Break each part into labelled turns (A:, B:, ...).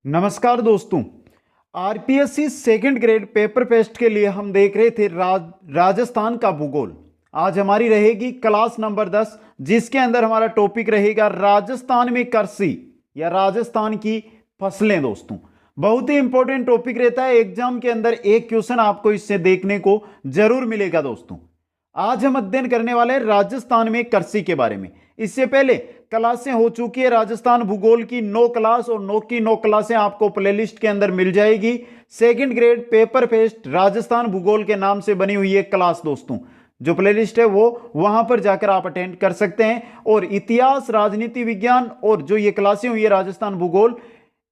A: नमस्कार दोस्तों। RPSC second grade paper test के लिए हम देख रहे थे राजस्थान का भूगोल। आज हमारी रहेगी क्लास नंबर 10, जिसके अंदर हमारा टॉपिक रहेगा राजस्थान में कृषि या राजस्थान की फसलें। दोस्तों, बहुत ही इंपॉर्टेंट टॉपिक रहता है। एग्जाम के अंदर एक क्वेश्चन आपको इससे देखने को जरूर मिलेगा। दोस्तों, आज हम अध्ययन करने वाले हैं राजस्थान में कृषि के बारे में। इससे पहले क्लासें हो चुकी है राजस्थान भूगोल की 9 क्लास, और 9 की 9 क्लासें आपको प्लेलिस्ट के अंदर मिल जाएगी। Second grade paper test Rajasthan भूगोल के नाम से बनी हुई है क्लास। दोस्तों, जो प्लेलिस्ट है वो वहां पर जाकर आप अटेंड कर सकते हैं। और इतिहास, राजनीति विज्ञान और जो ये क्लासें हुई है राजस्थान भूगोल,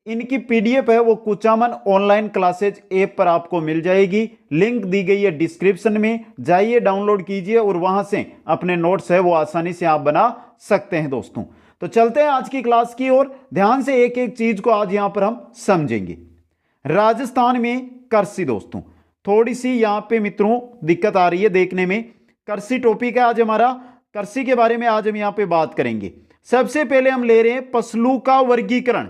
A: इनकी पीडीएफ है वो कुचामन ऑनलाइन क्लासेज ऐप पर आपको मिल जाएगी। लिंक दी गई है डिस्क्रिप्शन में, जाइए डाउनलोड कीजिए और वहां से अपने नोट्स है वो आसानी से आप बना सकते हैं। दोस्तों, तो चलते हैं आज की क्लास की ओर। ध्यान से एक एक चीज को आज यहां पर हम समझेंगे। राजस्थान में कृषि। दोस्तों, थोड़ी सी यहां पे मित्रों दिक्कत आ रही है देखने में। कृषि टॉपिक है आज हमारा, कृषि के बारे में आज हम यहां पे बात करेंगे। सबसे पहले हम ले रहे हैं फसलों का वर्गीकरण।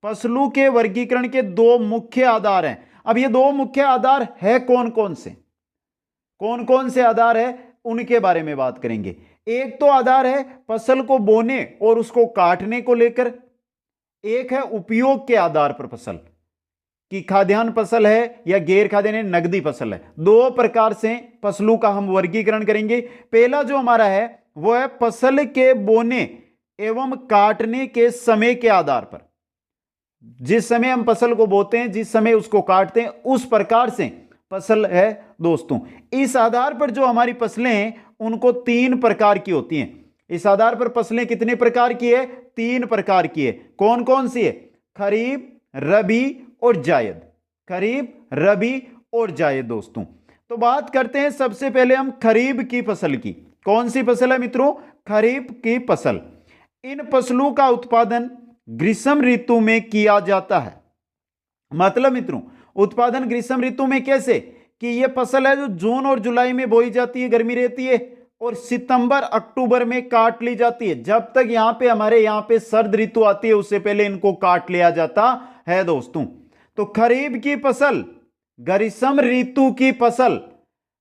A: फसलों के वर्गीकरण के दो मुख्य आधार हैं। अब ये दो मुख्य आधार है कौन कौन से आधार है उनके बारे में बात करेंगे। एक तो आधार है फसल को बोने और उसको काटने को लेकर, एक है उपयोग के आधार पर फसल कि खाद्यान्न फसल है या गैर खाद्यान्न नगदी फसल है। दो प्रकार से फसलों का हम वर्गीकरण करेंगे। पहला जो हमारा है वो है फसल के बोने एवं काटने के समय के आधार पर। जिस समय हम फसल को बोते हैं, जिस समय उसको काटते हैं, उस प्रकार से फसल है। दोस्तों, इस आधार पर जो हमारी फसलें हैं उनको 3 प्रकार की होती हैं। इस आधार पर फसलें कितने प्रकार की है? 3 प्रकार की है। कौन कौन सी है? खरीफ, रबी और जायद। खरीफ, रबी और जायद। दोस्तों, तो बात करते हैं सबसे पहले हम खरीफ की फसल की। कौन सी फसल है मित्रों? खरीफ की फसल। इन फसलों का उत्पादन ग्रीष्म ऋतु में किया जाता है। मतलब मित्रों, उत्पादन ग्रीष्म ऋतु में कैसे कि यह फसल है जो जून और जुलाई में बोई जाती है, गर्मी रहती है, और सितंबर अक्टूबर में काट ली जाती है। जब तक यहां पे हमारे यहां पे सर्द ऋतु आती है उससे पहले इनको काट लिया जाता है। दोस्तों, तो खरीफ की फसल ग्रीष्म ऋतु की फसल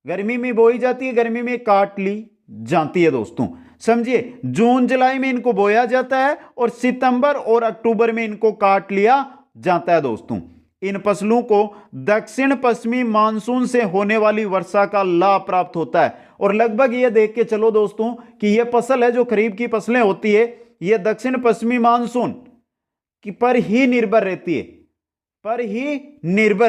A: गर्मी में बोई जाती है, गर्मी में काट ली जाती है। दोस्तों, समझिए, जून जुलाई में इनको बोया जाता है और सितंबर और अक्टूबर में इनको काट लिया जाता है। दोस्तों, इन फसलों को दक्षिण पश्चिमी मानसून से होने वाली वर्षा का लाभ प्राप्त होता है। और लगभग ये देख के चलो दोस्तों कि यह फसल है जो खरीफ की फसलें होती है, यह दक्षिण पश्चिमी मानसून पर ही निर्भर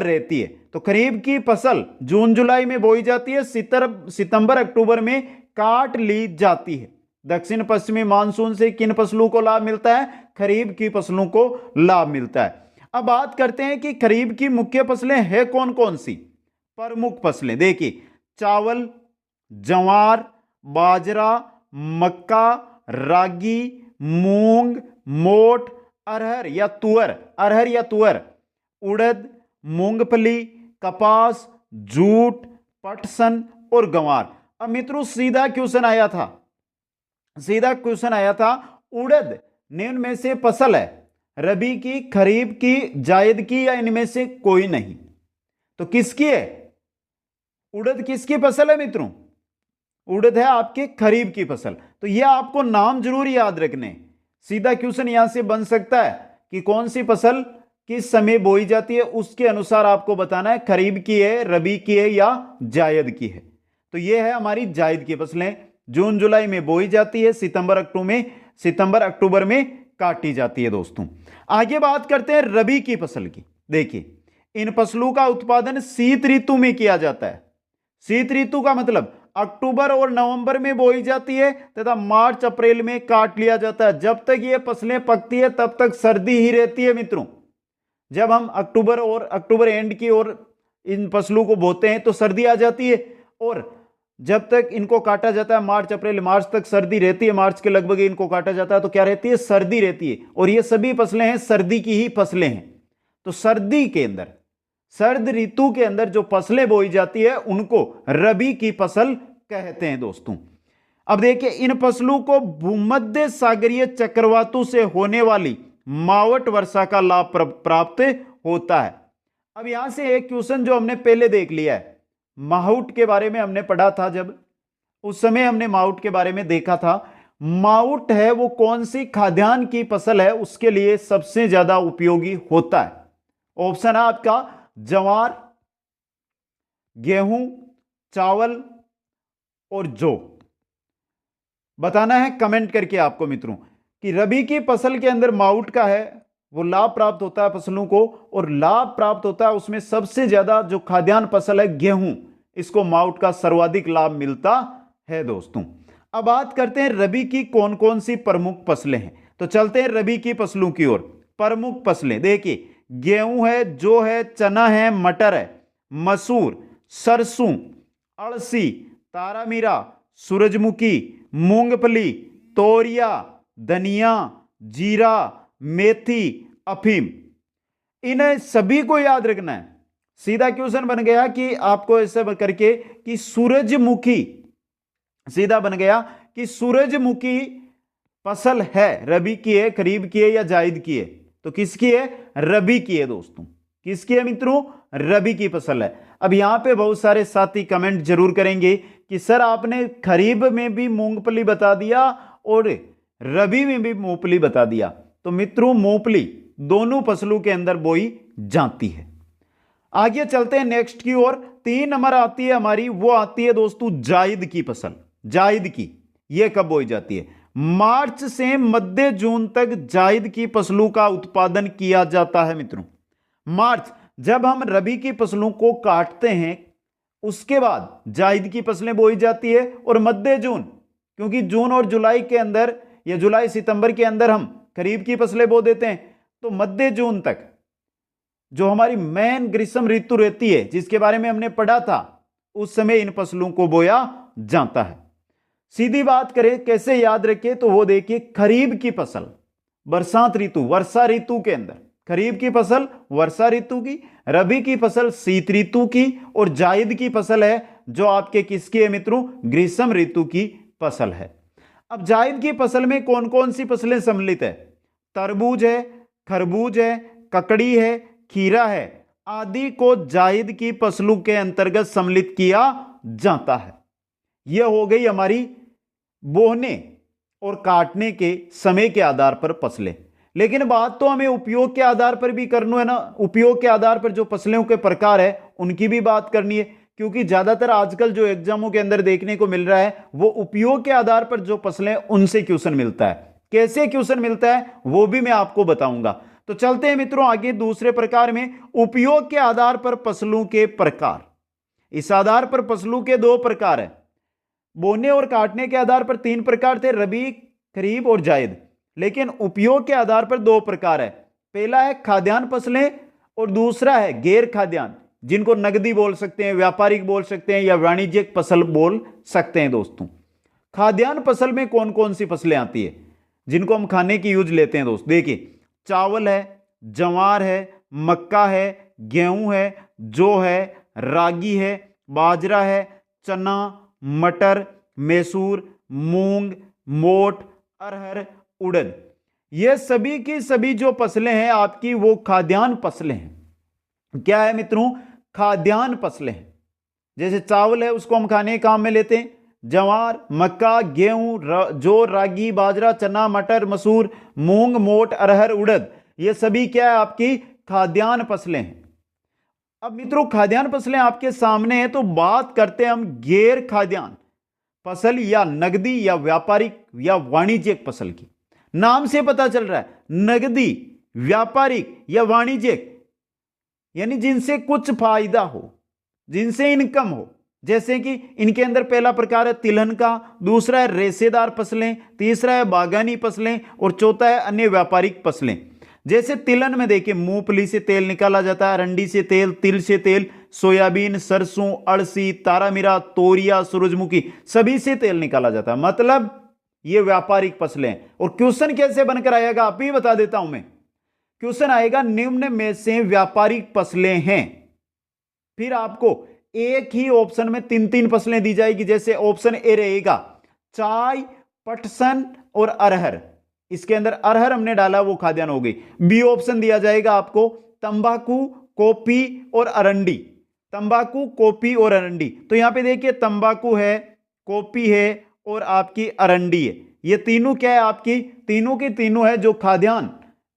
A: रहती है। तो खरीफ की फसल जून जुलाई में बोई जाती है, सितंबर अक्टूबर में काट ली जाती है। दक्षिण पश्चिमी मानसून से किन फसलों को लाभ मिलता है? खरीफ की फसलों को लाभ मिलता है। अब बात करते हैं कि खरीफ की मुख्य फसलें हैं कौन कौन सी। प्रमुख फसलें देखिए, चावल, ज्वार, बाजरा, मक्का, रागी, मूंग, मोठ, अरहर या तुअर, उड़द, मूंगफली, कपास, जूट, पटसन और गंवार। अब मित्रों सीधा क्वेश्चन आया था उड़द निम्न में से फसल है रबी की, खरीफ की, जायद की या इनमें से कोई नहीं। तो किसकी है? उड़द किसकी फसल है मित्रों? उड़द है आपके खरीफ की फसल। तो यह आपको नाम जरूर याद रखने। सीधा क्वेश्चन यहां से बन सकता है कि कौन सी फसल किस समय बोई जाती है, उसके अनुसार आपको बताना है खरीफ की है, रबी की है या जायद की है। तो यह है हमारी जायद की फसलें, जून जुलाई में बोई जाती है, सितंबर अक्टूबर में काटी जाती है। दोस्तों, आगे बात करते हैं रबी की फसल की। देखिए, इन फसलों का उत्पादन शीत ऋतु में किया जाता है। शीत ऋतु का मतलब अक्टूबर और नवंबर में बोई जाती है तथा मार्च अप्रैल में काट लिया जाता है। जब तक ये फसलें पकती है तब तक सर्दी ही रहती है मित्रों। जब हम अक्टूबर एंड की ओर इन फसलों को बोते हैं तो सर्दी आ जाती है, और जब तक इनको काटा जाता है मार्च तक सर्दी रहती है। मार्च के लगभग इनको काटा जाता है तो क्या रहती है? सर्दी रहती है। और ये सभी फसलें हैं सर्दी की ही फसलें हैं। तो सर्दी के अंदर, सर्द ऋतु के अंदर जो फसलें बोई जाती है उनको रबी की फसल कहते हैं। दोस्तों, अब देखिए, इन फसलों को भूमध्य सागरीय चक्रवातों से होने वाली मावट वर्षा का लाभ प्राप्त होता है। अब यहां से एक क्वेश्चन जो हमने पहले देख लिया है, मावट के बारे में हमने पढ़ा था, जब उस समय हमने मावट के बारे में देखा था। मावट है वो कौन सी खाद्यान्न की फसल है, उसके लिए सबसे ज्यादा उपयोगी होता है। ऑप्शन है आपका ज्वार, गेहूं, चावल और जौ। बताना है कमेंट करके आपको मित्रों कि रबी की फसल के अंदर मावट का है वो लाभ प्राप्त होता है फसलों को, और लाभ प्राप्त होता है उसमें सबसे ज्यादा जो खाद्यान्न फसल है गेहूं, इसको मावट का सर्वाधिक लाभ मिलता है दोस्तों। अब बात करते हैं रबी की कौन कौन सी प्रमुख फसलें हैं, तो चलते हैं रबी की फसलों की ओर। प्रमुख फसलें देखिए, गेहूं है, जौ है, चना है, मटर है, मसूर, सरसों, अड़सी, तारामीरा, सूरजमुखी, मूंगफली, तोरिया, धनिया, जीरा, मेथी, अफीम। इन सभी को याद रखना है। सीधा क्वेश्चन बन गया कि आपको ऐसे करके कि सूरजमुखी, सीधा बन गया कि सूरजमुखी फसल है रबी की है, खरीफ की है या जायद की है, तो किसकी है? रबी की है दोस्तों। किसकी है मित्रों? रबी की फसल है। अब यहां पे बहुत सारे साथी कमेंट जरूर करेंगे कि सर आपने खरीफ में भी मूंगफली बता दिया और रबी में भी मूंगफली बता दिया। तो मित्रों मूंगफली दोनों फसलों के अंदर बोई जाती है। आगे चलते हैं नेक्स्ट की ओर। 3 नंबर आती है हमारी, वो आती है दोस्तों जायद की फसल। जायद की ये कब बोई जाती है? मार्च से मध्य जून तक जायद की फसलों का उत्पादन किया जाता है मित्रों। मार्च, जब हम रबी की फसलों को काटते हैं उसके बाद जायद की फसलें बोई जाती है, और मध्य जून, क्योंकि जून और जुलाई के अंदर या जुलाई सितंबर के अंदर हम खरीफ की फसलें बो देते हैं, तो मध्य जून तक जो हमारी मेन ग्रीष्म ऋतु रहती है जिसके बारे में हमने पढ़ा था, उस समय इन फसलों को बोया जाता है। सीधी बात करें कैसे याद रखें, तो वो देखिए खरीफ की फसल बरसात ऋतु, वर्षा ऋतु के अंदर, खरीफ की फसल वर्षा ऋतु की, रबी की फसल शीत ऋतु की, और जायद की फसल है जो आपके किसकी है मित्रों? ग्रीष्म ऋतु की फसल है। अब जायद की फसल में कौन कौन सी फसलें सम्मिलित है? तरबूज है, खरबूज है, ककड़ी है, खीरा है, आदि को जायद की फसलों के अंतर्गत सम्मिलित किया जाता है। यह हो गई हमारी बोने और काटने के समय के आधार पर फसलें। लेकिन बात तो हमें उपयोग के आधार पर भी करनी है ना। उपयोग के आधार पर जो फसलों के प्रकार है उनकी भी बात करनी है, क्योंकि ज्यादातर आजकल जो एग्जामों के अंदर देखने को मिल रहा है वो उपयोग के आधार पर जो फसलें उनसे क्वेश्चन मिलता है। कैसे क्वेश्चन मिलता है वो भी मैं आपको बताऊंगा। तो चलते हैं मित्रों आगे दूसरे प्रकार में, उपयोग के आधार पर फसलों के प्रकार। इस आधार पर फसलों के 2 प्रकार है। बोने और काटने के आधार पर 3 प्रकार थे, रबी, खरीफ और जायद। लेकिन उपयोग के आधार पर 2 प्रकार है। पहला है खाद्यान्न फसलें और दूसरा है गैर खाद्यान्न, जिनको नगदी बोल सकते हैं, व्यापारिक बोल सकते हैं या वाणिज्यिक फसल बोल सकते हैं दोस्तों। खाद्यान्न फसल में कौन कौन सी फसलें आती है जिनको हम खाने की यूज लेते हैं दोस्त? देखिए चावल है, ज्वार है, मक्का है, गेहूं है, जौ है, रागी है, बाजरा है, चना, मटर, मैसूर, मूंग, मोट, अरहर, उड़द। ये सभी की सभी जो फसलें हैं आपकी वो खाद्यान्न फसलें हैं। क्या है मित्रों? खाद्यान्न फसलें हैं। जैसे चावल है उसको हम खाने के काम में लेते हैं, ज्वार, मक्का, गेहूं, जौ, रागी, बाजरा, चना, मटर, मसूर, मूंग, मोट, अरहर, उड़द, ये सभी क्या है आपकी खाद्यान्न फसलें हैं। अब मित्रों खाद्यान्न फसलें आपके सामने हैं, तो बात करते हैं हम गैर खाद्यान्न फसल या नगदी या व्यापारिक या वाणिज्यिक फसल की। नाम से पता चल रहा है नगदी, व्यापारिक या वाणिज्यिक, यानी जिनसे कुछ फायदा हो, जिनसे इनकम हो। जैसे कि इनके अंदर पहला प्रकार है तिलहन का, दूसरा है रेशेदार फसलें, तीसरा है बागानी फसलें और चौथा है अन्य व्यापारिक फसलें। जैसे तिलहन में देखिए मूंगफली से तेल निकाला जाता है, अरंडी से तेल, तिल से तेल, सोयाबीन, सरसों, अड़सी, तारामीरा, तोरिया, सूरजमुखी, सभी से तेल निकाला जाता है। मतलब ये व्यापारिक फसलें हैं। और क्वेश्चन कैसे बनकर आएगा आप ही बता देता हूं मैं। क्वेश्चन आएगा निम्न में से व्यापारिक फसलें हैं, फिर आपको एक ही ऑप्शन में 3-3 फसलें दी जाएगी। जैसे ऑप्शन ए रहेगा चाय, पटसन और अरहर, इसके अंदर अरहर हमने डाला, वो खाद्यान्न हो गई। बी ऑप्शन दिया जाएगा आपको, तंबाकू, कॉफी और अरंडी। तंबाकू, कॉफी और अरंडी। तो यहां पे देखिए तंबाकू है, कॉफी है और आपकी अरंडी है। ये तीनों क्या है आपकी, तीनों की तीनों है जो खाद्यान्न,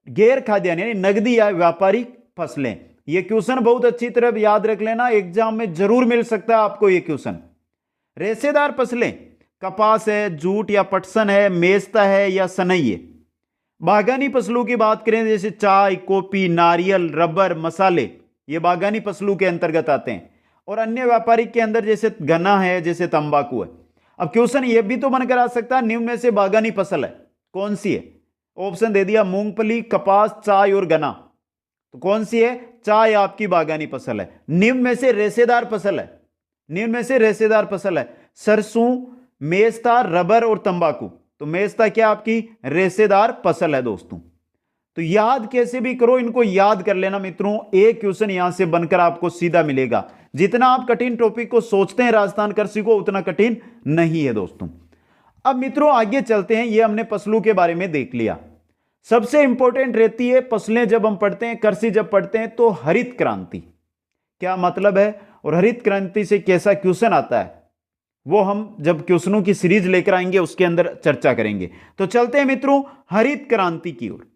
A: गैर खाद्यान्न यानी नगदी या व्यापारिक फसलें। ये क्वेश्चन बहुत अच्छी तरह याद रख लेना, एग्जाम में जरूर मिल सकता है आपको ये क्वेश्चन। रेशेदार फसलें, कपास है, जूट या पटसन है, मेस्ता है या सनई है। बागानी फसलों की बात करें जैसे चाय, कॉफी, नारियल, रबर, मसाले, ये बागानी फसलों के अंतर्गत आते हैं। और अन्य व्यापारिक के अंदर जैसे गन्ना है, जैसे तंबाकू है। अब क्वेश्चन ये भी तो बनकर आ सकता है, निम्न में से बागानी फसल है कौन सी है? ऑप्शन दे दिया, मूंगफली, कपास, चाय और गन्ना। तो कौन सी है? चाय आपकी बागानी फसल है। निम्न में से रेशेदार फसल है, निम्न में से रेशेदार फसल है सरसों, मेस्ता, रबर और तंबाकू। तो मेस्ता क्या आपकी रेशेदार फसल है दोस्तों। तो याद कैसे भी करो, इनको याद कर लेना मित्रों, एक क्वेश्चन यहां से बनकर आपको सीधा मिलेगा। जितना आप कठिन टॉपिक को सोचते हैं राजस्थान कृषि को, उतना कठिन नहीं है दोस्तों। अब मित्रों आगे चलते हैं, ये हमने फसलों के बारे में देख लिया। सबसे इंपॉर्टेंट रहती है फसलें जब हम पढ़ते हैं, कृषि जब पढ़ते हैं, तो हरित क्रांति क्या मतलब है और हरित क्रांति से कैसा क्वेश्चन आता है, वो हम जब क्वेश्चनों की सीरीज लेकर आएंगे उसके अंदर चर्चा करेंगे। तो चलते हैं मित्रों हरित क्रांति की ओर।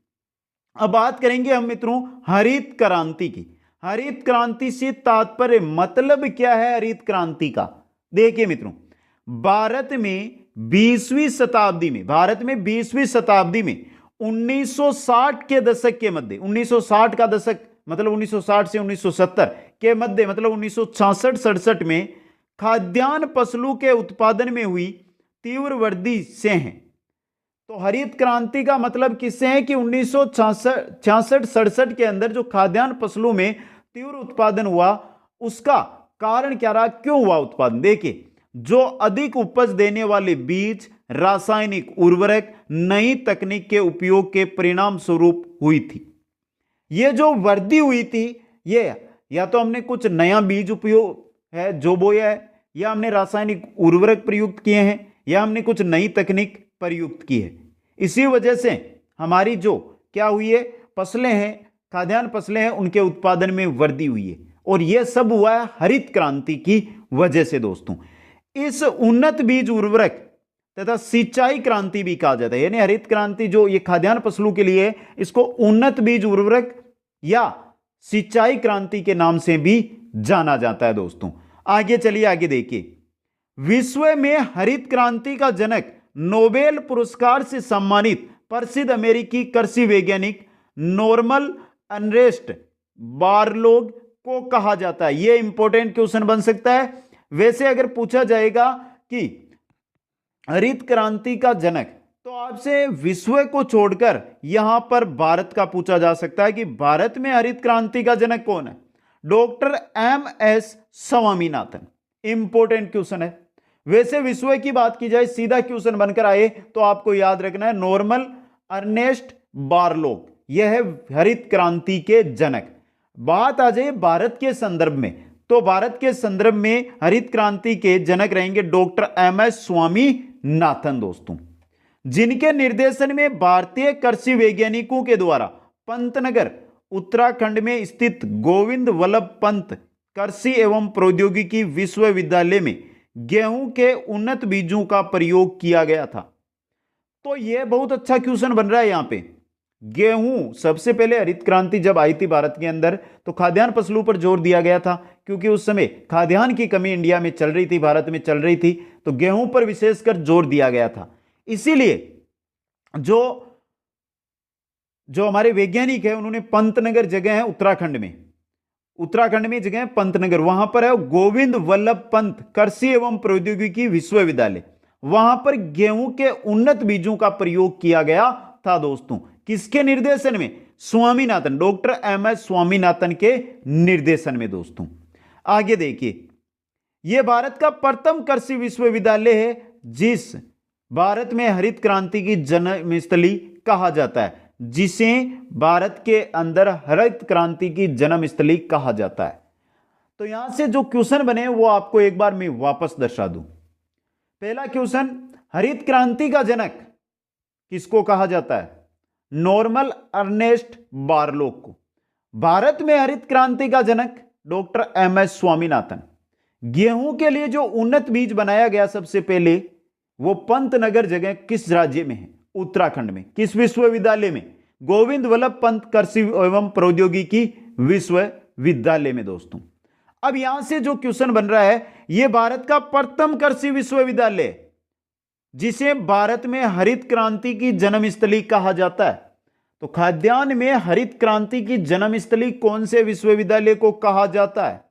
A: अब बात करेंगे हम मित्रों हरित क्रांति की। हरित क्रांति से तात्पर्य मतलब क्या है हरित क्रांति का? देखिए मित्रों, भारत में 20वीं शताब्दी में, भारत में 20वीं शताब्दी में 1960 के दशक के मध्य, 1960 का दशक मतलब 1960 से 1970 के मध्य, मतलब 1966-67 में खाद्यान्न फसलों के उत्पादन में हुई तीव्र वृद्धि से हैं। तो हरित क्रांति का मतलब किससे है कि 1966-67 के अंदर जो खाद्यान्न फसलों में तीव्र उत्पादन हुआ, उसका कारण क्या रहा, क्यों हुआ उत्पादन? देखिए, जो अधिक उपज देने वाले बीज, रासायनिक उर्वरक, नई तकनीक के उपयोग के परिणाम स्वरूप हुई थी। ये जो वृद्धि हुई थी, ये या तो हमने कुछ नया बीज उपयोग है जो बोया है, या हमने रासायनिक उर्वरक प्रयुक्त किए हैं, या हमने कुछ नई तकनीक प्रयुक्त की है। इसी वजह से हमारी जो क्या हुई है, फसलें हैं, खाद्यान्न फसलें हैं, उनके उत्पादन में वृद्धि हुई है। और यह सब हुआ है हरित क्रांति की वजह से दोस्तों। इस उन्नत बीज उर्वरक तथा सिंचाई क्रांति भी कहा जाता है, यानी हरित क्रांति जो ये खाद्यान्न फसलों के लिए है, इसको उन्नत बीज उर्वरक या सिंचाई क्रांति के नाम से भी जाना जाता है दोस्तों। आगे चलिए, आगे देखिए, विश्व में हरित क्रांति का जनक, नोबेल पुरस्कार से सम्मानित प्रसिद्ध अमेरिकी कृषि वैज्ञानिक नॉर्मन अर्नेस्ट बोरलॉग को कहा जाता है। यह इंपॉर्टेंट क्वेश्चन बन सकता है। वैसे अगर पूछा जाएगा कि हरित क्रांति का जनक, तो आपसे विश्व को छोड़कर यहां पर भारत का पूछा जा सकता है कि भारत में हरित क्रांति का जनक कौन है? Doctor M S. Swaminathan. Important question है। वैसे विश्व की बात की जाए, सीधा क्वेश्चन बनकर आए तो आपको याद रखना है नॉर्मन अर्नेस्ट बोरलॉग, यह है हरित क्रांति के जनक। बात आ जाए भारत के संदर्भ में, तो भारत के संदर्भ में हरित क्रांति के जनक रहेंगे डॉक्टर एम.एस. स्वामीनाथन दोस्तों, जिनके निर्देशन में भारतीय कृषि वैज्ञानिकों के द्वारा पंतनगर उत्तराखंड में स्थित गोविंद वल्लभ पंत कृषि एवं प्रौद्योगिकी विश्वविद्यालय में गेहूं के उन्नत बीजों का प्रयोग किया गया था। तो यह बहुत अच्छा क्वेश्चन बन रहा है यहां पे। गेहूं, सबसे पहले हरित क्रांति जब आई थी भारत के अंदर, तो खाद्यान्न फसलों पर जोर दिया गया था, क्योंकि उस समय खाद्यान्न की कमी इंडिया में चल रही थी, भारत में चल रही थी, तो गेहूं पर विशेषकर जोर दिया गया था। इसीलिए जो हमारे वैज्ञानिक है, उन्होंने पंतनगर जगह है उत्तराखंड में जगह है पंतनगर, वहां पर है गोविंद वल्लभ पंत कृषि एवं प्रौद्योगिकी विश्वविद्यालय, वहां पर गेहूं के उन्नत बीजों का प्रयोग किया गया था दोस्तों। किसके निर्देशन में? Swaminathan, doctor M S. स्वामीनाथन के निर्देशन में दोस्तों। आगे देखिए, यह भारत का प्रथम कृषि विश्वविद्यालय है जिस भारत में हरित क्रांति की जन्मस्थली कहा जाता है, जिसे भारत के अंदर हरित क्रांति की जन्मस्थली कहा जाता है। तो यहां से जो क्वेश्चन बने वो आपको एक बार मैं वापस दर्शा दूं। पहला क्वेश्चन, हरित क्रांति का जनक किसको कहा जाता है? नॉर्मन अर्नेस्ट बारलोग को। भारत में हरित क्रांति का जनक डॉक्टर एम.एस. स्वामीनाथन। गेहूं के लिए जो उन्नत बीज बनाया गया सबसे पहले, वो पंतनगर जगह किस राज्य में है? उत्तराखंड में। किस विश्वविद्यालय में? गोविंद वल्लभ पंत कृषि एवं प्रौद्योगिकी विश्वविद्यालय में दोस्तों। अब यहां से जो क्वेश्चन बन रहा है, यह भारत का प्रथम कृषि विश्वविद्यालय जिसे भारत में हरित क्रांति की जन्मस्थली कहा जाता है। तो खाद्यान्न में हरित क्रांति की जन्मस्थली कौन से विश्वविद्यालय को कहा जाता है?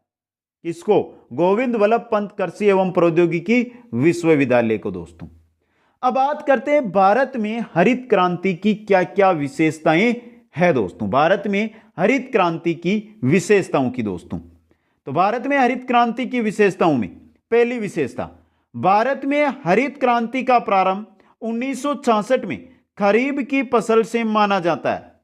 A: किसको? गोविंद वल्लभ पंत कृषि एवं प्रौद्योगिकी विश्वविद्यालय को दोस्तों। अब बात करते हैं भारत में हरित क्रांति की क्या क्या विशेषताएं है दोस्तों। भारत में हरित क्रांति की विशेषताओं की दोस्तों। तो भारत में हरित क्रांति की विशेषताओं में पहली विशेषता, भारत में हरित क्रांति का प्रारंभ 1966 में खरीफ की फसल से माना जाता है।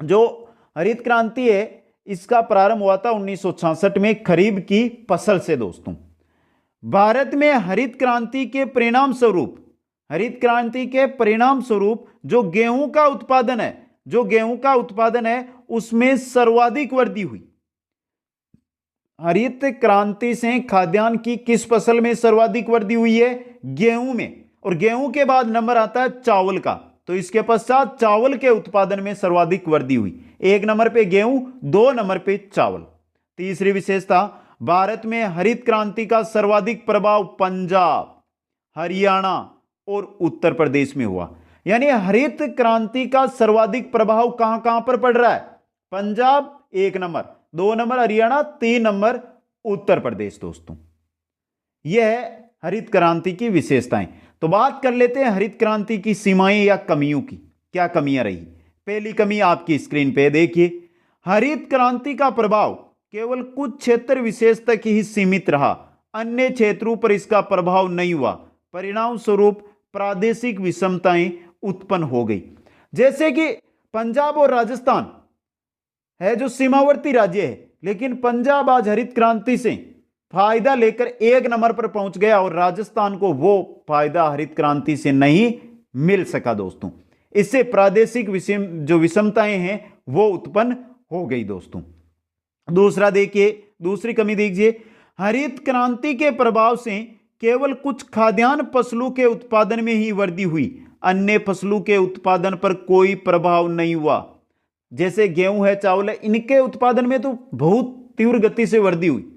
A: जो हरित क्रांति है इसका प्रारंभ हुआ था 1966 में खरीफ की फसल से दोस्तों। भारत में हरित क्रांति के परिणाम स्वरूप, हरित क्रांति के परिणाम स्वरूप जो गेहूं का उत्पादन है उसमें सर्वाधिक वृद्धि हुई। हरित क्रांति से खाद्यान्न की किस फसल में सर्वाधिक वृद्धि हुई है? गेहूं में। और गेहूं के बाद नंबर आता है चावल का, तो इसके पश्चात चावल के उत्पादन में सर्वाधिक वृद्धि हुई। 1 नंबर पे गेहूं, 2 नंबर पे चावल। तीसरी विशेषता, भारत में हरित क्रांति का सर्वाधिक प्रभाव पंजाब, हरियाणा और उत्तर प्रदेश में हुआ। यानी हरित क्रांति का सर्वाधिक प्रभाव कहां कहां पर पड़ रहा है? Punjab 1 number, 2 number Haryana, 3 number Uttar Pradesh दोस्तों। यह है हरित क्रांति की विशेषताएं। तो बात कर लेते हैं हरित क्रांति की सीमाएं या कमियों की। क्या कमियां रही? पहली कमी आपकी स्क्रीन पे देखिए, हरित क्रांति का प्रभाव केवल कुछ क्षेत्र विशेष तक ही सीमित रहा, अन्य क्षेत्रों पर इसका प्रभाव नहीं हुआ। परिणाम स्वरूप प्रादेशिक विषमताएं उत्पन्न हो गई। जैसे कि पंजाब और राजस्थान है जो सीमावर्ती राज्य है, लेकिन पंजाब आज हरित क्रांति से फायदा लेकर 1 नंबर पर पहुंच गया और राजस्थान को वो फायदा हरित क्रांति से नहीं मिल सका दोस्तों। इससे प्रादेशिक जो विषमताएं हैं वो उत्पन्न हो गई दोस्तों। दूसरा देखिए, दूसरी कमी देखिए, हरित क्रांति के प्रभाव से केवल कुछ खाद्यान्न फसलों के उत्पादन में ही वृद्धि हुई, अन्य फसलों के उत्पादन पर कोई प्रभाव नहीं हुआ। जैसे गेहूं है, चावल है, इनके उत्पादन में तो बहुत तीव्र गति से वृद्धि हुई,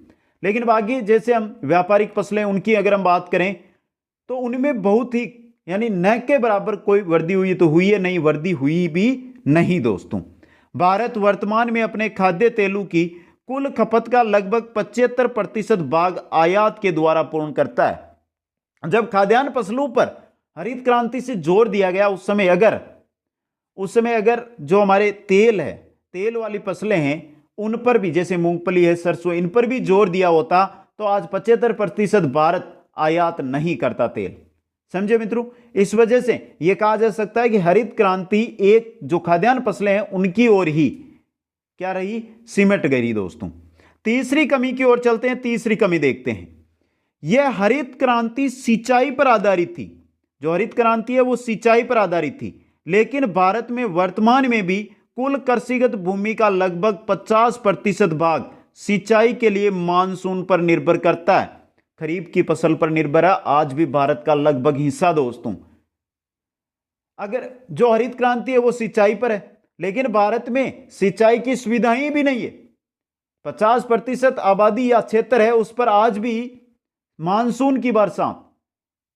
A: लेकिन बाकी जैसे हम व्यापारिक फसलें उनकी अगर हम बात करें तो उनमें बहुत ही यानी न के बराबर कोई वृद्धि हुई तो हुई है, नहीं वृद्धि हुई भी नहीं दोस्तों। भारत वर्तमान में अपने खाद्य तेलों की कुल खपत का लगभग 75% भाग आयात के द्वारा पूर्ण करता है। जब खाद्यान्न फसलों पर हरित क्रांति से जोर दिया गया उस समय अगर जो हमारे तेल वाली फसलें हैं उन पर भी, जैसे मूंगफली है, सरसों, इन पर भी जोर दिया होता तो आज 75% भारत आयात नहीं करता तेल। समझे मित्रों? इस वजह से यह कहा जा सकता है कि हरित क्रांति एक जो खाद्यान्न फसलें हैं उनकी ओर ही क्या रही? सिमट गई दोस्तों। तीसरी कमी की ओर चलते हैं। तीसरी कमी देखते हैं, यह हरित क्रांति सिंचाई पर आधारित थी। जो हरित क्रांति है वो सिंचाई पर आधारित थी, लेकिन भारत में वर्तमान में भी कुल कृषिगत भूमि का लगभग 50% भाग सिंचाई के लिए मानसून पर निर्भर करता है। खरीफ की फसल पर निर्भर है आज भी भारत का लगभग हिस्सा दोस्तों। अगर जो हरित क्रांति है वो सिंचाई पर है, लेकिन भारत में सिंचाई की सुविधाएं भी नहीं है। 50% आबादी या क्षेत्र है उस पर आज भी मानसून की बरसात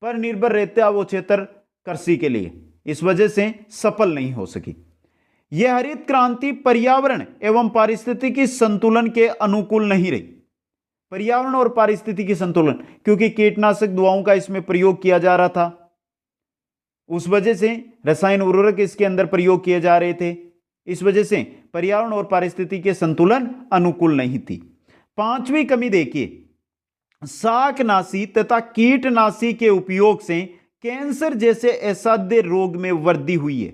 A: पर निर्भर रहता है वो क्षेत्र कृषि के लिए। इस वजह से सफल नहीं हो सकी। यह हरित क्रांति पर्यावरण एवं पारिस्थितिकी संतुलन के अनुकूल नहीं रही। पर्यावरण और पारिस्थितिकी संतुलन, क्योंकि कीटनाशक दवाओं का इसमें प्रयोग किया जा रहा था, उस वजह से रसायन उर्वरक इसके अंदर प्रयोग किए जा रहे थे। इस वजह से पर्यावरण और पारिस्थितिकी संतुलन अनुकूल नहीं थी। पांचवी कमी देखिए, शाकनाशी तथा कीटनाशी के उपयोग से कैंसर जैसे असाध्य रोग में वृद्धि हुई है।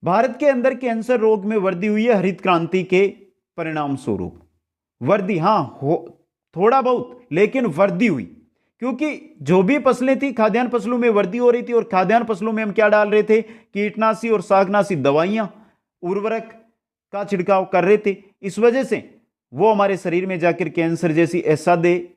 A: भारत के अंदर कैंसर रोग में वृद्धि हुई है हरित क्रांति के परिणाम स्वरूप। वृद्धि थोड़ा बहुत, लेकिन वृद्धि हुई। क्योंकि जो भी फसलें थी खाद्यान्न फसलों में वृद्धि हो रही थी और खाद्यान्न फसलों में हम क्या डाल रहे थे, कीटनाशी और शाकनाशी दवाइयां, उर्वरक का छिड़काव कर रहे थे। इस वजह से वो हमारे शरीर में जाकर कैंसर जैसी असाध्य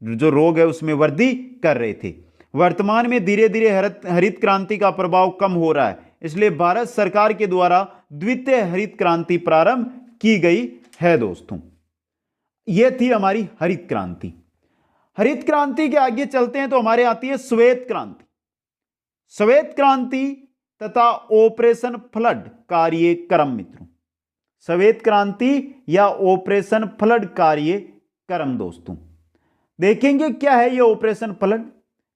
A: जो रोग है उसमें वृद्धि कर रहे थे। वर्तमान में धीरे धीरे हरित क्रांति का प्रभाव कम हो रहा है, इसलिए भारत सरकार के द्वारा द्वितीय हरित क्रांति प्रारंभ की गई है दोस्तों। यह थी हमारी हरित क्रांति। हरित क्रांति के आगे चलते हैं तो हमारे आती है श्वेत क्रांति। श्वेत क्रांति तथा ऑपरेशन फ्लड कार्यक्रम मित्रों, श्वेत क्रांति या ऑपरेशन फ्लड कार्यक्रम दोस्तों। देखेंगे क्या है यह ऑपरेशन फ्लड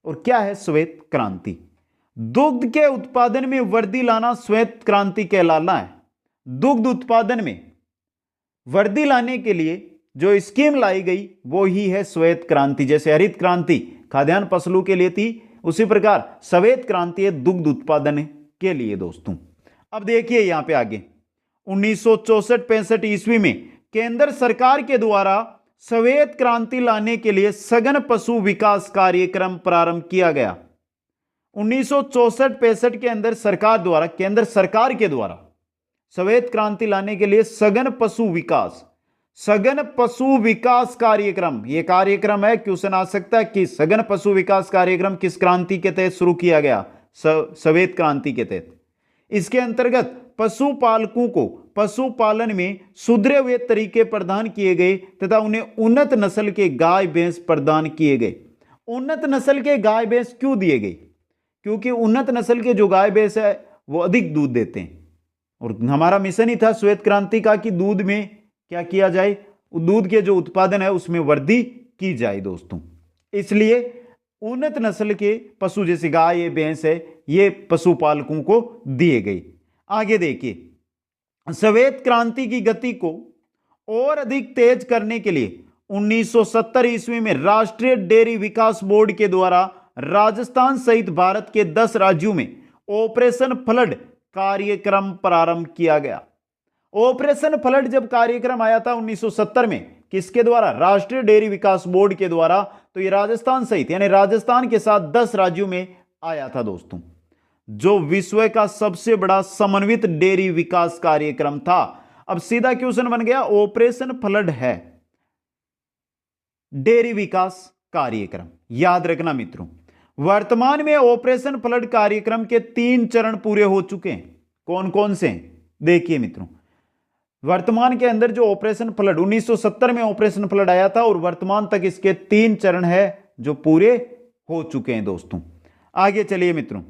A: और क्या है श्वेत क्रांति। दुग्ध के उत्पादन में वृद्धि लाना श्वेत क्रांति कहलाना है। दुग्ध उत्पादन में वृद्धि लाने के लिए जो स्कीम लाई गई वो ही है श्वेत क्रांति। जैसे हरित क्रांति खाद्यान्न फसलों के लिए थी, उसी प्रकार श्वेत क्रांति है दुग्ध उत्पादन के लिए दोस्तों। अब देखिए यहां पे आगे 1964-65 ईस्वी में केंद्र सरकार के द्वारा श्वेत क्रांति लाने के लिए सघन पशु विकास कार्यक्रम प्रारंभ किया गया। 1964-65 के अंदर सरकार द्वारा, केंद्र सरकार के द्वारा श्वेत क्रांति लाने के लिए सघन पशु विकास कार्यक्रम, यह कार्यक्रम है, क्वेश्चन आ सकता है कि सघन पशु विकास कार्यक्रम किस क्रांति के तहत शुरू किया गया, श्वेत क्रांति के तहत। इसके अंतर्गत पशुपालकों को पशुपालन में सुधरे हुए तरीके प्रदान किए गए तथा उन्हें उन्नत नस्ल के गाय भैंस प्रदान किए गए। उन्नत नस्ल के गाय भैंस क्यों दिए गए? क्योंकि उन्नत नस्ल के जो गाय भैंस है वो अधिक दूध देते हैं और हमारा मिशन ही था श्वेत क्रांति का कि दूध में क्या किया जाए, दूध के जो उत्पादन है उसमें वृद्धि की जाए दोस्तों। इसलिए उन्नत नस्ल के पशु जैसे गाय भैंस है ये पशुपालकों को दिए गए। आगे देखिए श्वेत क्रांति की गति को और अधिक तेज करने के लिए 1970 ईस्वी में राष्ट्रीय डेयरी विकास बोर्ड के द्वारा राजस्थान सहित भारत के 10 राज्यों में ऑपरेशन फ्लड कार्यक्रम प्रारंभ किया गया। ऑपरेशन फ्लड जब कार्यक्रम आया था 1970 में, किसके द्वारा? राष्ट्रीय डेयरी विकास बोर्ड के द्वारा। तो ये राजस्थान सहित यानी राजस्थान के साथ 10 राज्यों में आया था दोस्तों, जो विश्व का सबसे बड़ा समन्वित डेयरी विकास कार्यक्रम था। अब सीधा क्वेश्चन बन गया, ऑपरेशन फ्लड है डेयरी विकास कार्यक्रम। याद रखना मित्रों, वर्तमान में ऑपरेशन फ्लड कार्यक्रम के 3 चरण पूरे हो चुके हैं। कौन कौन से हैं? देखिए मित्रों, वर्तमान के अंदर जो ऑपरेशन फ्लड 1970 में ऑपरेशन फ्लड आया था और वर्तमान तक इसके 3 चरण है जो पूरे हो चुके हैं दोस्तों। आगे चलिए मित्रों,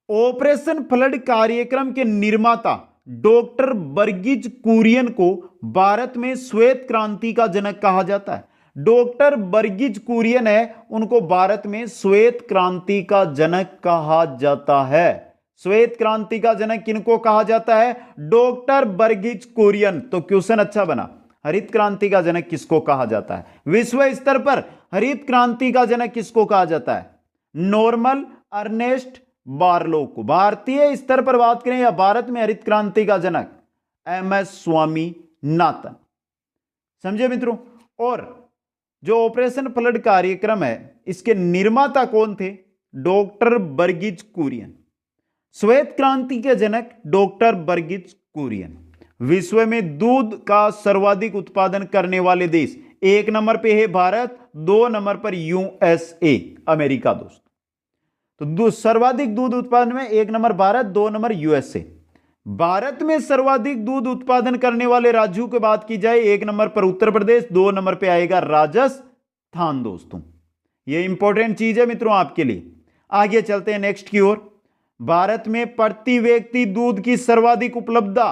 A: ऑपरेशन फ्लड कार्यक्रम के निर्माता डॉक्टर वर्गीज कुरियन को भारत में श्वेत क्रांति का जनक कहा जाता है। डॉक्टर वर्गीज कुरियन है, उनको भारत में श्वेत क्रांति का जनक कहा जाता है। श्वेत क्रांति का जनक किनको कहा जाता है? डॉक्टर वर्गीज कुरियन। तो क्वेश्चन अच्छा बना, हरित क्रांति का जनक किसको कहा जाता है? विश्व स्तर पर हरित क्रांति का जनक किसको कहा जाता है? नॉर्मन अर्नेस्ट बारलो को। भारतीय स्तर पर बात करें या भारत में हरित क्रांति का जनक MS स्वामीनाथन। समझे मित्रों? और जो ऑपरेशन फ्लड कार्यक्रम है इसके निर्माता कौन थे? डॉक्टर वर्गीज कुरियन। श्वेत क्रांति के जनक डॉक्टर वर्गीज कुरियन। विश्व में दूध का सर्वाधिक उत्पादन करने वाले देश 1 नंबर पे है भारत, 2 नंबर पर USA अमेरिका दोस्त। तो सर्वाधिक दूध उत्पादन में 1 number Bharat, 2 number USA। Bharat में सर्वाधिक दूध उत्पादन करने वाले राज्यों की बात की जाए 1 नंबर पर उत्तर प्रदेश, 2 नंबर पे आएगा राजस्थान दोस्तों। ये इंपॉर्टेंट चीज है मित्रों आपके लिए। आगे चलते हैं नेक्स्ट की ओर। भारत में प्रति व्यक्ति दूध की सर्वाधिक उपलब्धता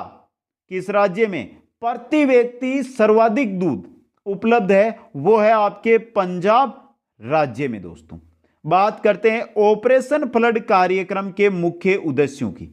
A: किस राज्य में? प्रति व्यक्ति सर्वाधिक दूध उपलब्ध है वो है आपके पंजाब राज्य में दोस्तों। बात करते हैं ऑपरेशन फ्लड कार्यक्रम के मुख्य उद्देश्यों की।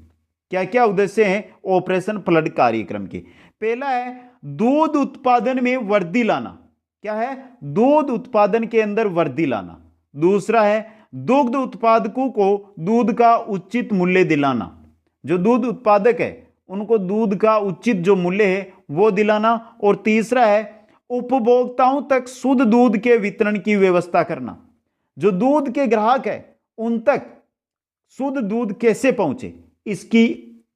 A: क्या क्या उद्देश्य हैं ऑपरेशन फ्लड कार्यक्रम के? पहला है दूध उत्पादन में वृद्धि लाना। क्या है? दूध उत्पादन के अंदर वृद्धि लाना। दूसरा है दुग्ध उत्पादकों को दूध का उचित मूल्य दिलाना। जो दूध उत्पादक है उनको दूध का उचित जो मूल्य है वो दिलाना। और तीसरा है उपभोक्ताओं तक शुद्ध दूध के वितरण की व्यवस्था करना। जो दूध के ग्राहक है उन तक शुद्ध दूध कैसे पहुंचे, इसकी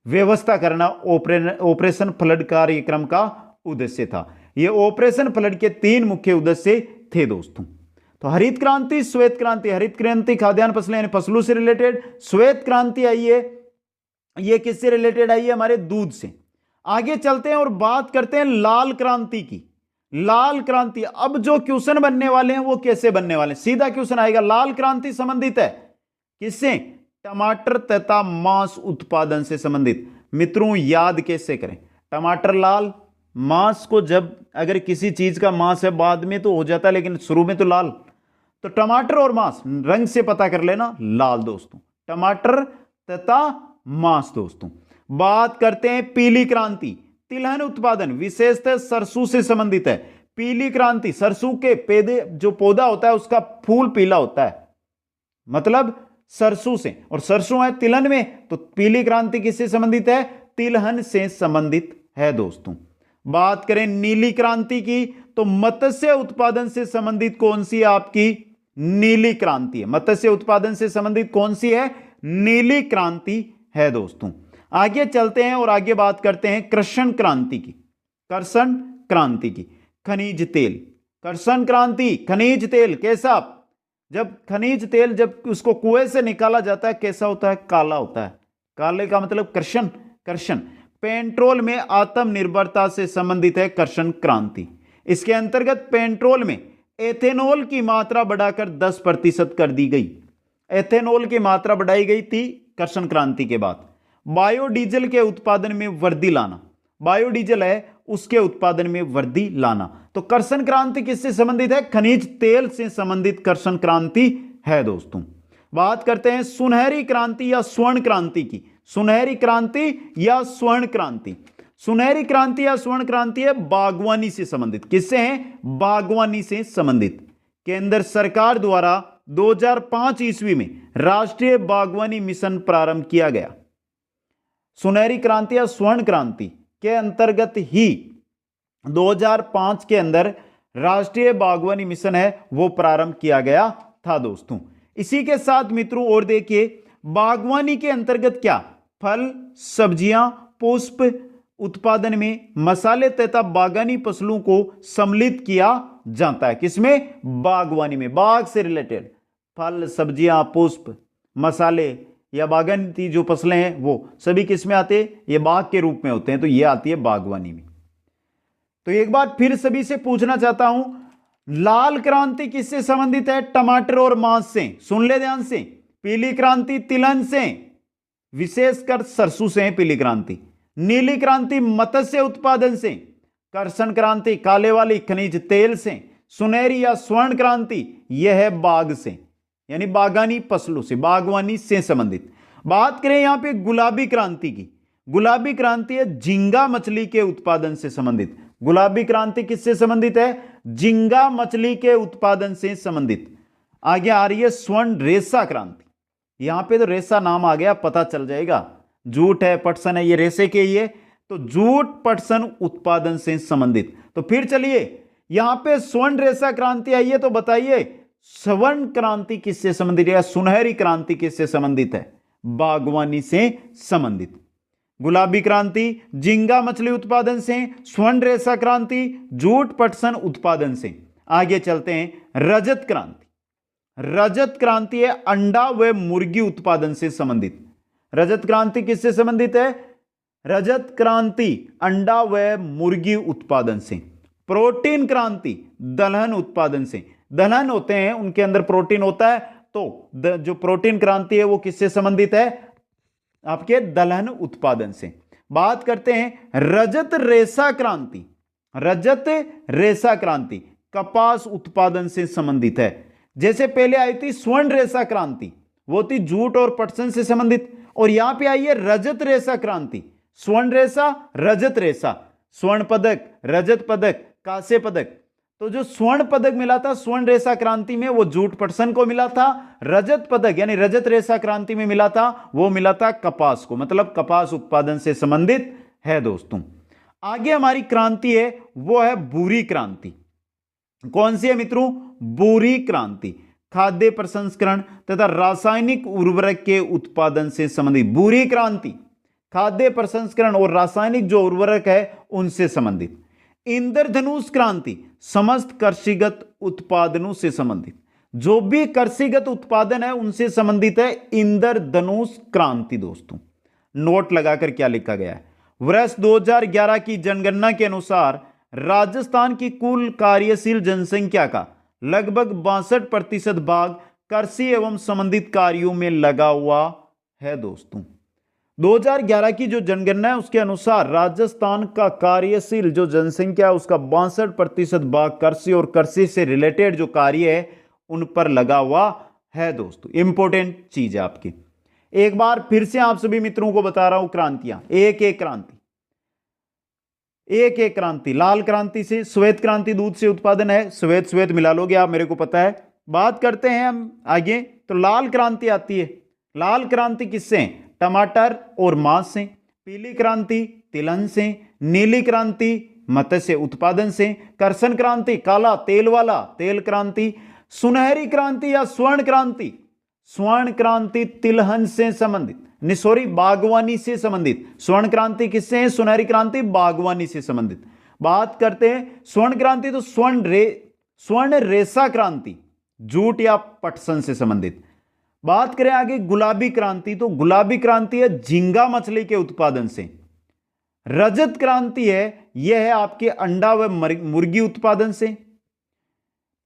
A: व्यवस्था करना ऑपरेशन फ्लड कार्यक्रम का उद्देश्य था। यह ऑपरेशन फ्लड के 3 मुख्य उद्देश्य थे दोस्तों। तो हरित क्रांति, श्वेत क्रांति। हरित क्रांति खाद्यान्न फसलें यानी फसलों से रिलेटेड, श्वेत क्रांति आई है, ये किससे रिलेटेड आई है, हमारे दूध से। आगे चलते हैं और बात करते हैं लाल क्रांति की। लाल क्रांति, अब जो क्वेश्चन बनने वाले हैं वो कैसे बनने वाले हैं, सीधा क्वेश्चन आएगा। लाल क्रांति संबंधित है किससे, टमाटर तथा मांस उत्पादन से संबंधित। मित्रों याद कैसे करें, टमाटर लाल, मांस को जब अगर किसी चीज का मांस है बाद में तो हो जाता है लेकिन शुरू में तो लाल, तो टमाटर और मांस रंग से पता कर लेना, लाल दोस्तों, टमाटर तथा मांस दोस्तों। बात करते हैं पीली क्रांति, तिलहन उत्पादन, विशेषतः सरसों से संबंधित है। पीली क्रांति, सरसों के पेदे जो पौधा होता है उसका फूल पीला होता है, मतलब सरसों से, और सरसों है तिलहन में, तो पीली क्रांति किससे संबंधित है, तिलहन से संबंधित है दोस्तों। बात करें नीली क्रांति की, तो मत्स्य उत्पादन से संबंधित कौन सी है आपकी, नीली क्रांति है। मत्स्य उत्पादन से संबंधित कौन सी है, नीली क्रांति है दोस्तों। आगे चलते हैं और आगे बात करते हैं कृषण क्रांति की। कृषण क्रांति की, खनिज तेल, कृषण क्रांति, खनिज तेल कैसा, जब खनिज तेल जब उसको कुएं से निकाला जाता है कैसा होता है, काला होता है। काले का मतलब कृषण, कृषण। पेट्रोल में आत्मनिर्भरता से संबंधित है कृषण क्रांति। इसके अंतर्गत पेट्रोल में एथेनॉल की मात्रा बढ़ाकर 10% कर दी गई। एथेनॉल की मात्रा बढ़ाई गई थी कृषण क्रांति के बाद। बायोडीजल के उत्पादन में वृद्धि लाना, बायोडीजल है उसके उत्पादन में वृद्धि लाना। तो कृषण क्रांति किससे संबंधित है, खनिज तेल से संबंधित कृषण क्रांति है दोस्तों। बात करते हैं सुनहरी क्रांति या स्वर्ण क्रांति की। सुनहरी क्रांति या स्वर्ण क्रांति, सुनहरी क्रांति या स्वर्ण क्रांति है बागवानी से संबंधित। किससे है, बागवानी से संबंधित। केंद्र सरकार द्वारा 2005 ईस्वी में राष्ट्रीय बागवानी मिशन प्रारंभ किया गया। सुनहरी क्रांति या स्वर्ण क्रांति के अंतर्गत ही 2005 के अंदर राष्ट्रीय बागवानी मिशन है वो प्रारंभ किया गया था दोस्तों। इसी के साथ मित्रों और देखिए, बागवानी के अंतर्गत क्या, फल, सब्जियां, पुष्प उत्पादन में मसाले तथा बागानी फसलों को सम्मिलित किया जाता है। किसमें, बागवानी में। बाग से रिलेटेड फल, सब्जियां, पुष्प, मसाले या बागानी जो फसलें हैं वो सभी किसमें आते हैं, ये बाग के रूप में होते हैं, तो ये आती है बागवानी में। तो एक बार फिर सभी से पूछना चाहता हूं, लाल क्रांति किससे संबंधित है, टमाटर और मांस से, सुन ले ध्यान से। पीली क्रांति तिलहन से, विशेषकर सरसों से है पीली क्रांति। नीली क्रांति मत्स्य उत्पादन से। कृषण क्रांति काले वाली खनिज तेल से। सुनहरी या स्वर्ण क्रांति यह है बाग से, यानी बागानी फसलों से, बागवानी से संबंधित। बात करें यहां पे गुलाबी क्रांति की। गुलाबी क्रांति है झींगा मछली के उत्पादन से संबंधित। गुलाबी क्रांति किससे संबंधित है, झींगा मछली के उत्पादन से संबंधित। आगे आ रही है स्वर्ण रेशा क्रांति। यहां पे तो रेशा नाम आ गया, पता चल जाएगा, जूट है, पटसन है, ये रेशे के ही है, तो जूट पटसन उत्पादन से संबंधित। तो फिर चलिए यहां पे स्वर्ण रेशा क्रांति आई है, तो बताइए स्वर्ण क्रांति किससे संबंधित है, सुनहरी क्रांति किससे संबंधित है, बागवानी से संबंधित। गुलाबी क्रांति झींगा मछली उत्पादन से, स्वर्ण रेशा क्रांति जूट पटसन उत्पादन से। आगे चलते हैं रजत क्रांति। रजत क्रांति है अंडा व मुर्गी उत्पादन से संबंधित। रजत क्रांति किससे संबंधित है, रजत क्रांति अंडा व मुर्गी उत्पादन से। प्रोटीन क्रांति दलहन उत्पादन से। दलहन होते हैं उनके अंदर प्रोटीन होता है, तो जो प्रोटीन क्रांति है वो किससे संबंधित है, आपके दलहन उत्पादन से। बात करते हैं रजत रेशा क्रांति। रजत रेशा क्रांति कपास उत्पादन से संबंधित है। जैसे पहले आई थी स्वर्ण रेशा क्रांति, वो थी जूट और पटसन से संबंधित, और यहां पे आई है रजत रेशा क्रांति। स्वर्ण रेशा, रजत रेशा, स्वर्ण पदक, रजत पदक, कांस्य पदक। तो जो स्वर्ण पदक मिला था स्वर्ण रेशा क्रांति में वो जूट पटसन को मिला था। रजत पदक यानी रजत रेशा क्रांति में मिला था, वो मिला था कपास को, मतलब कपास उत्पादन से संबंधित है दोस्तों। आगे हमारी क्रांति है वो है भूरी क्रांति। कौन सी है मित्रों? बुरी क्रांति, खाद्य प्रसंस्करण तथा रासायनिक उर्वरक के उत्पादन से संबंधित। बुरी क्रांति, खाद्य प्रसंस्करण और रासायनिक जो उर्वरक है उनसे संबंधित। इंद्रधनुष क्रांति, समस्त कृषिगत उत्पादनों से संबंधित। जो भी कृषिगत उत्पादन है उनसे संबंधित है इंद्रधनुष क्रांति। दोस्तों नोट लगाकर क्या लिखा गया है? वर्ष 2011 की जनगणना के अनुसार राजस्थान की कुल कार्यशील जनसंख्या का लगभग 62% भाग कृषि एवं संबंधित कार्यों में लगा हुआ है। दोस्तों 2011 की जो जनगणना है उसके अनुसार राजस्थान का कार्यशील जो जनसंख्या है उसका 62% भाग कृषि और कृषि से रिलेटेड जो कार्य है उन पर लगा हुआ है। दोस्तों इंपॉर्टेंट चीज है आपकी। एक बार फिर से आप सभी मित्रों को बता रहा हूं क्रांतियां, एक एक क्रांति, एक एक क्रांति। लाल क्रांति से, श्वेत क्रांति दूध से उत्पादन है, श्वेत श्वेत मिला लोगे आप, मेरे को पता है। बात करते हैं हम आगे, तो लाल क्रांति आती है। लाल क्रांति किससे? टमाटर और मांस से। पीली क्रांति तिलहन से। नीली क्रांति मत्स्य उत्पादन से। करसन क्रांति काला तेल वाला, तेल क्रांति। सुनहरी क्रांति या स्वर्ण क्रांति, स्वर्ण क्रांति तिलहन से संबंधित, सॉरी बागवानी से संबंधित। स्वर्ण क्रांति किससे है? सुनहरी क्रांति बागवानी से संबंधित। बात करते हैं स्वर्ण क्रांति, तो स्वर्ण रेशा क्रांति जूट या पटसन से संबंधित। बात करें आगे गुलाबी क्रांति, तो गुलाबी क्रांति है झींगा मछली के उत्पादन से। रजत क्रांति है, यह है आपके अंडा व मुर्गी उत्पादन से।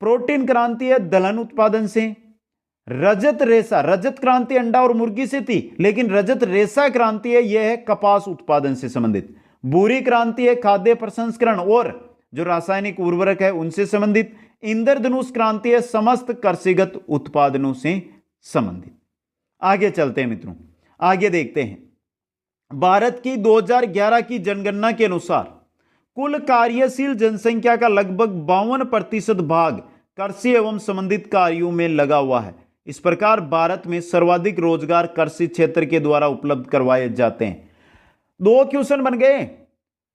A: प्रोटीन क्रांति है दलहन उत्पादन से। रजत रेशा, रजत क्रांति अंडा और मुर्गी से थी, लेकिन रजत रेशा क्रांति है यह है कपास उत्पादन से संबंधित। बुरी क्रांति है खाद्य प्रसंस्करण और जो रासायनिक उर्वरक है उनसे संबंधित। इंद्रधनुष क्रांति है समस्त कृषिगत उत्पादनों से संबंधित। आगे चलते हैं मित्रों, आगे देखते हैं। भारत की 2011 की जनगणना के अनुसार कुल कार्यशील जनसंख्या का लगभग 52% भाग कृषि एवं संबंधित कार्यों में लगा हुआ है। इस प्रकार भारत में सर्वाधिक रोजगार कृषि क्षेत्र के द्वारा उपलब्ध करवाए जाते हैं। दो क्वेश्चन बन गए।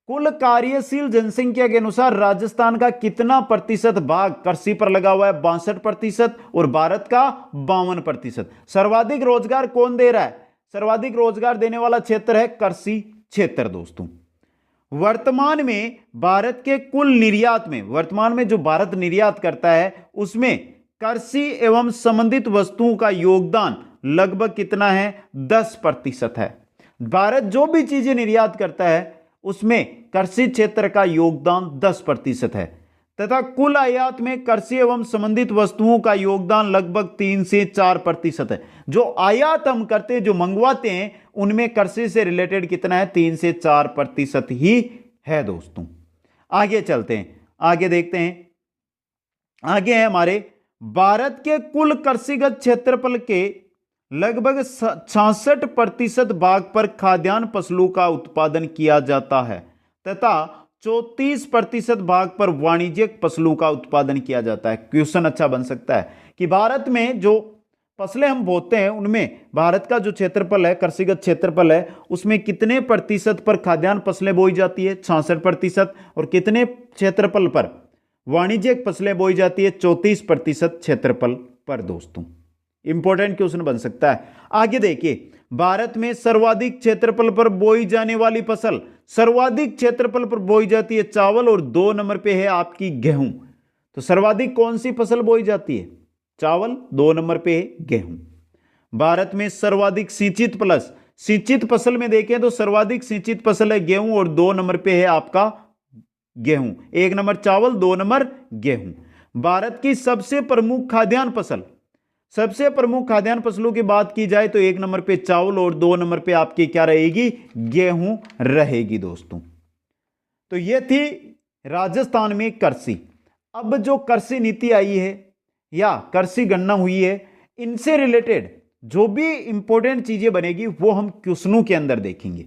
A: कुल कार्यशील जनसंख्या के अनुसार राजस्थान का कितना प्रतिशत भाग कृषि पर लगा हुआ है? 62%। और भारत का 52%। सर्वाधिक रोजगार कौन दे रहा है? सर्वाधिक रोजगार देने वाला क्षेत्र है कृषि क्षेत्र। दोस्तों वर्तमान में भारत के कुल निर्यात में, वर्तमान में जो भारत निर्यात करता है उसमें कृषि एवं संबंधित वस्तुओं का योगदान लगभग कितना है? 10% है। भारत जो भी चीजें निर्यात करता है उसमें कृषि क्षेत्र का योगदान 10% है तथा कुल आयात में कृषि एवं संबंधित वस्तुओं का योगदान लगभग 3 से 4% है। जो आयात हम करते हैं, जो मंगवाते हैं, उनमें कृषि से रिलेटेड कितना है? 3 से 4% ही है। दोस्तों आगे चलते हैं, आगे देखते हैं। आगे है हमारे भारत के कुल कृषिगत क्षेत्रफल के लगभग 66% भाग पर खाद्यान्न फसलों का उत्पादन किया जाता है तथा 34% भाग पर वाणिज्यिक फसलों का उत्पादन किया जाता है। क्वेश्चन अच्छा बन सकता है कि भारत में जो फसलें हम बोते हैं उनमें भारत का जो क्षेत्रफल है, कृषिगत क्षेत्रफल है, उसमें कितने प्रतिशत पर खाद्यान्न फसलें बोई जाती है? 66%। और कितने क्षेत्रफल पर वाणिज्यिक फसलें बोई जाती है? 34% क्षेत्रफल पर। दोस्तों इंपॉर्टेंट क्वेश्चन बन सकता है। आगे देखिए, भारत में सर्वाधिक क्षेत्रफल पर बोई जाने वाली फसल, सर्वाधिक क्षेत्रफल पर बोई जाती है चावल और 2 नंबर पे है आपकी गेहूं। तो सर्वाधिक कौन सी फसल बोई जाती है? चावल, 2 नंबर पे है गेहूं। भारत में सर्वाधिक सिंचित फसल में देखें तो सर्वाधिक सिंचित फसल है गेहूं और 2 नंबर पे है आपका गेहूं। 1 नंबर चावल, 2 नंबर गेहूं। भारत की सबसे प्रमुख खाद्यान्न फसल, सबसे प्रमुख खाद्यान्न फसलों की बात की जाए तो 1 नंबर पे चावल और 2 नंबर पे आपकी क्या रहेगी? गेहूं रहेगी। दोस्तों तो ये थी राजस्थान में कृषि। अब जो कृषि नीति आई है या कृषि गणना हुई है, इनसे रिलेटेड जो भी इंपॉर्टेंट चीजें बनेगी वो हम क्वेश्चनों के अंदर देखेंगे।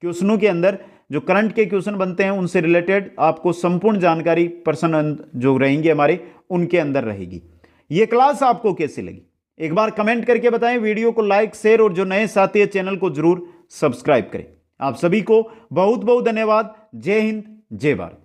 A: क्वेश्चनों के अंदर जो करंट के क्वेश्चन बनते हैं उनसे रिलेटेड आपको संपूर्ण जानकारी प्रश्न जो रहेंगे हमारे उनके अंदर रहेगी। ये क्लास आपको कैसी लगी एक बार कमेंट करके बताएं। वीडियो को लाइक, शेयर और जो नए साथी है चैनल को जरूर सब्सक्राइब करें। आप सभी को बहुत बहुत धन्यवाद। जय हिंद, जय भारत।